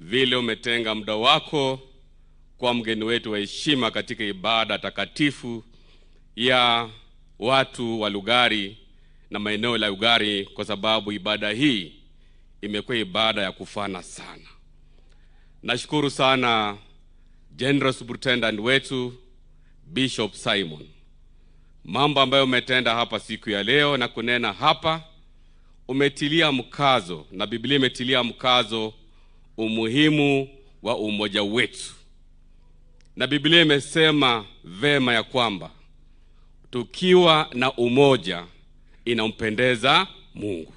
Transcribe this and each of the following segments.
vile umetenga muda wako kwa mgeni wetu wa heshima katika ibada takatifu ya watu wa Lugari na maeneo la Lugari, kwa sababu ibada hii imekuwa ibada ya kufana sana. Nashukuru sana General Superintendent wetu Bishop Simon. Mambo ambayo umetenda hapa siku ya leo na kunena hapa, umetilia mkazo na Biblia imetilia mkazo umuhimu wa umoja wetu. Na Biblia imesema vema ya kwamba tukiwa na umoja inampendeza Mungu.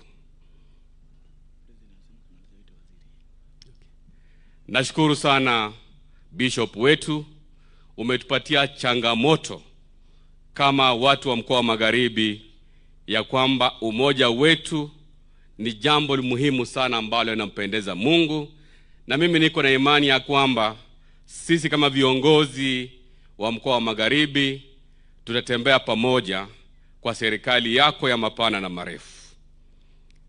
Nashukuru sana Bishop wetu, umetupatia changamoto kama watu wa mkoa wa Magharibi ya kwamba umoja wetu ni jambo muhimu sana ambalo linampendeza Mungu, na mimi niko na imani ya kwamba sisi kama viongozi wa mkoa wa Magharibi tutatembea pamoja kwa serikali yako ya mapana na marefu.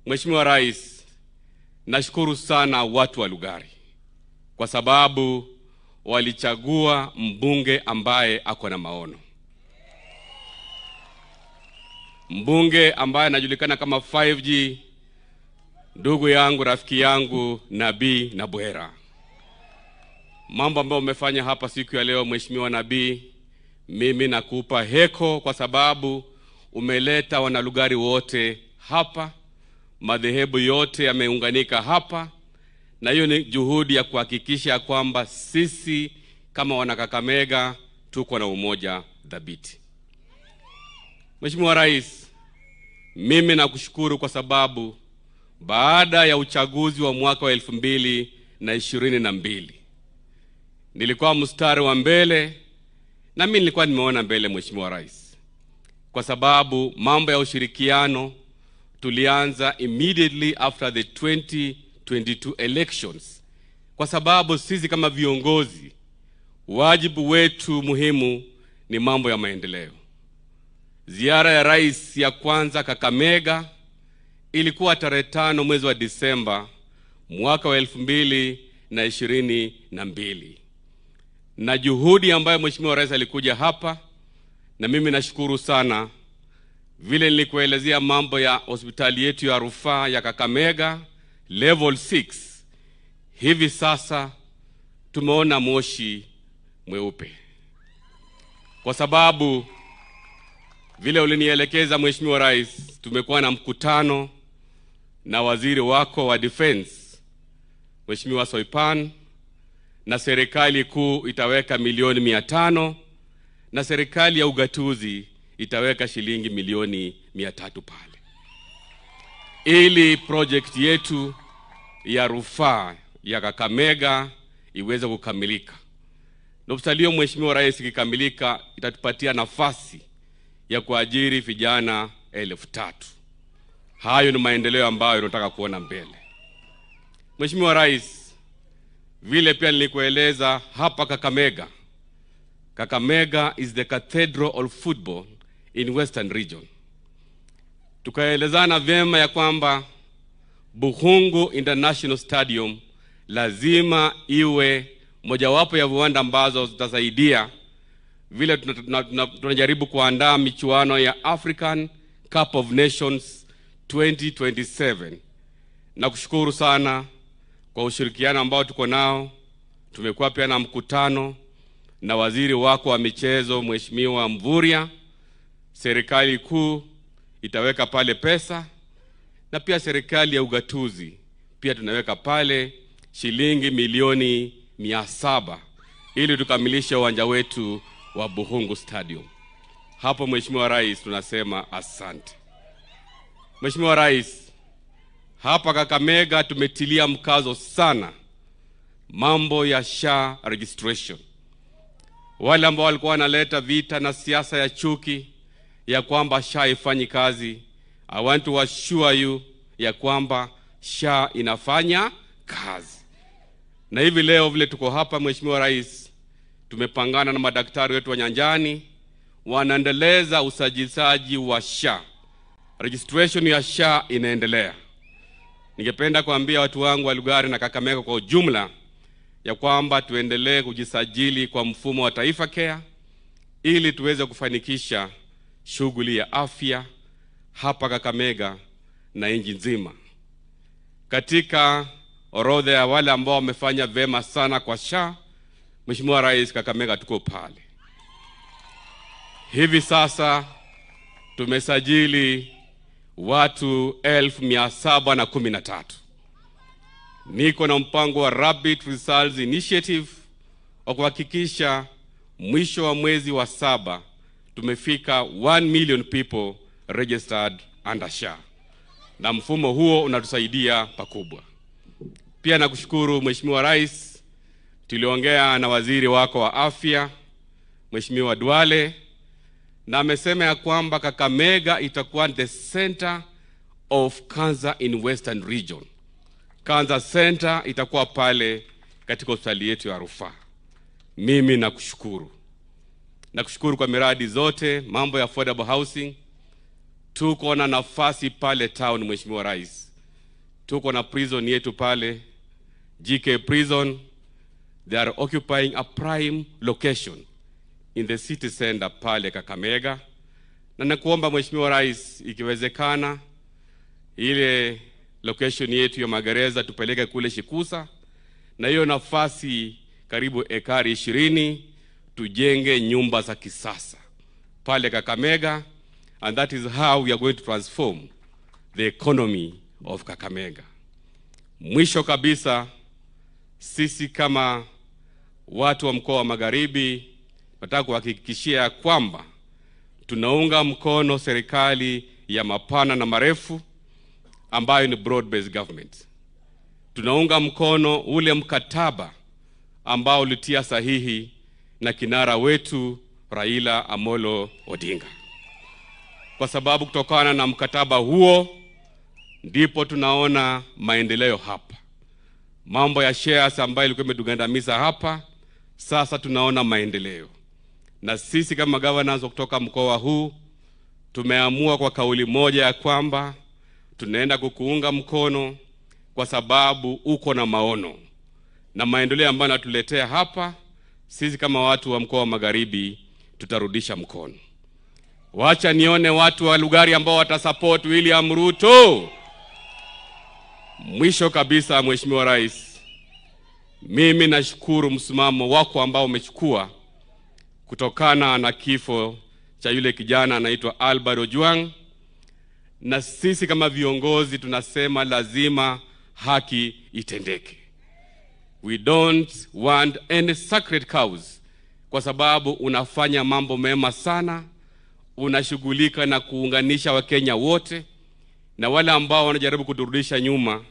Mheshimiwa Rais, nashukuru sana watu wa Lugari kwa sababu walichagua mbunge ambaye ako na maono. Mbunge ambaye anajulikana kama 5G, ndugu yangu, rafiki yangu Nabii Nabwera. Mambo ambayo umefanya hapa siku ya leo Mheshimiwa Nabii, mimi nakupa heko kwa sababu umeleta wanalugari wote hapa, madhehebu yote yameunganika hapa, na hiyo ni juhudi ya kuhakikisha kwamba sisi kama wanakakamega tuko na umoja dhabiti. Mheshimiwa Rais, mimi nakushukuru kwa sababu baada ya uchaguzi wa mwaka wa 2022 nilikuwa mstari wa mbele, na mimi nilikuwa nimeona mbele Mheshimiwa Rais, kwa sababu mambo ya ushirikiano tulianza immediately after the 2022 elections, kwa sababu sisi kama viongozi wajibu wetu muhimu ni mambo ya maendeleo. Ziara ya rais ya kwanza Kakamega ilikuwa tarehe 5 mwezi wa Disemba mwaka wa 2022, na juhudi ambayo Mheshimiwa Rais alikuja hapa, na mimi nashukuru sana. Vile nilikuelezea mambo ya hospitali yetu ya rufaa ya Kakamega level 6, hivi sasa tumeona moshi mweupe, kwa sababu vile ulinielekeza Mheshimiwa Rais, tumekuwa na mkutano na waziri wako wa defense Mheshimiwa Soipan, na serikali kuu itaweka milioni 500 na serikali ya ugatuzi itaweka shilingi milioni 300 pale, ili project yetu ya rufaa ya Kakamega iweze kukamilika. Nopsalio Mheshimiwa Rais, ikikamilika itatupatia nafasi ya kuajiri vijana 3,000. Hayo ni maendeleo ambayo tunataka kuona mbele. Mheshimiwa Rais, vile pia nilikueleza hapa Kakamega, Kakamega is the cathedral of football in Western region. Tukaelezana vyema ya kwamba Buhungu International Stadium lazima iwe mojawapo ya viwanda ambazo zitasaidia vile tunajaribu kuandaa michuano ya African Cup of Nations 2027. Na kushukuru sana kwa ushirikiano ambao tuko nao. Tumekuwa pia na mkutano na waziri wako wa michezo Mheshimiwa Mvurya. Serikali kuu itaweka pale pesa, na pia serikali ya ugatuzi pia tunaweka pale shilingi milioni 700 ili tukamilishe uwanja wetu wa Buhungu Stadium. Hapo Mheshimiwa Rais tunasema asante. Mheshimiwa Rais, hapa Kakamega tumetilia mkazo sana mambo ya SHA registration. Wale ambao walikuwa wanaleta vita na siasa ya chuki ya kwamba SHA ifanyi kazi, I want to assure you ya kwamba SHA inafanya kazi. Na hivi leo vile tuko hapa Mheshimiwa Rais, tumepangana na madaktari wetu wa nyanjani, wanaendeleza usajilishaji wa SHA. Registration ya SHA inaendelea. Ningependa kuambia watu wangu wa Lugari na Kakamega kwa ujumla ya kwamba tuendelee kujisajili kwa mfumo wa Taifa Care ili tuweze kufanikisha shughuli ya afya hapa Kakamega na nchi nzima. Katika orodha ya wale ambao wamefanya vema sana kwa SHA, Mheshimiwa Rais, Kakamega tuko pale. Hivi sasa tumesajili watu 1713. Niko na mpango wa Rapid Results Initiative wa kuhakikisha mwisho wa mwezi wa 7 tumefika 1 million people registered under SHA. Na mfumo huo unatusaidia pakubwa. Pia nakushukuru Mheshimiwa Rais, tuliongea na waziri wako wa afya Mheshimiwa Duale, na amesema ya kwamba Kakamega itakuwa the center of cancer in Western Region. Cancer Center itakuwa pale katika hospitali yetu ya rufaa. Mimi nakushukuru. Nakushukuru kwa miradi zote, mambo ya affordable housing. Tuko na nafasi pale town, Mheshimiwa Rais. Tuko na prison yetu pale, GK Prison. They are occupying a prime location in the city center pale Kakamega. Na nakuomba Mheshimiwa Rais, ikiwezekana ile location yetu ya magereza tupeleke kule Shikusa, na hiyo nafasi karibu ekari 20 tujenge nyumba za kisasa pale Kakamega, and that is how we are going to transform the economy of Kakamega. Mwisho kabisa, sisi kama watu wa mkoa wa Magharibi nataka kuhakikishia kwamba tunaunga mkono serikali ya mapana na marefu ambayo ni broad based government. Tunaunga mkono ule mkataba ambao ulitia sahihi na kinara wetu Raila Amolo Odinga. Kwa sababu kutokana na mkataba huo ndipo tunaona maendeleo hapa. Mambo ya shares ambayo ilikuwa imetugandamiza hapa, sasa tunaona maendeleo. Na sisi kama governors kutoka mkoa huu tumeamua kwa kauli moja ya kwamba tunaenda kukuunga mkono kwa sababu uko na maono na maendeleo ambayo natuletea hapa. Sisi kama watu wa mkoa wa Magharibi tutarudisha mkono. Wacha nione watu wa Lugari ambao watasupport William Ruto. Mwisho kabisa, Mheshimiwa Rais, mimi nashukuru msimamo wako ambao umechukua kutokana na kifo cha yule kijana anaitwa Albert Ojwang, na sisi kama viongozi tunasema lazima haki itendeke. We don't want any sacred cows, kwa sababu unafanya mambo mema sana, unashughulika na kuunganisha Wakenya wote, na wale ambao wanajaribu kuturudisha nyuma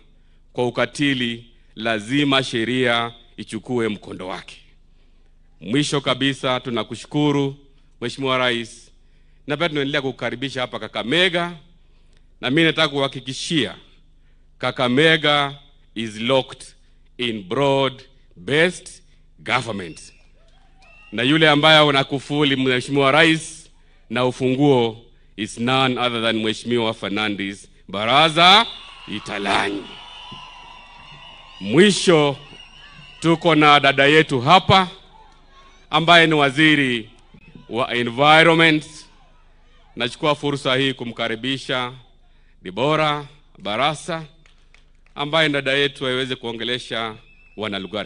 kwa ukatili, lazima sheria ichukue mkondo wake. Mwisho kabisa, tunakushukuru Mheshimiwa Rais, na pia tunaendelea kukukaribisha hapa Kakamega, na mimi nataka kuhakikishia Kakamega is locked in broad based government. Na yule ambaye unakufuli Mheshimiwa Rais na ufunguo is none other than Mheshimiwa Fernandes Baraza Italanyi. Mwisho, tuko na dada yetu hapa ambaye ni waziri wa environment. Nachukua fursa hii kumkaribisha Deborah Barasa ambaye dada yetu aweze kuongelesha wana Lugari.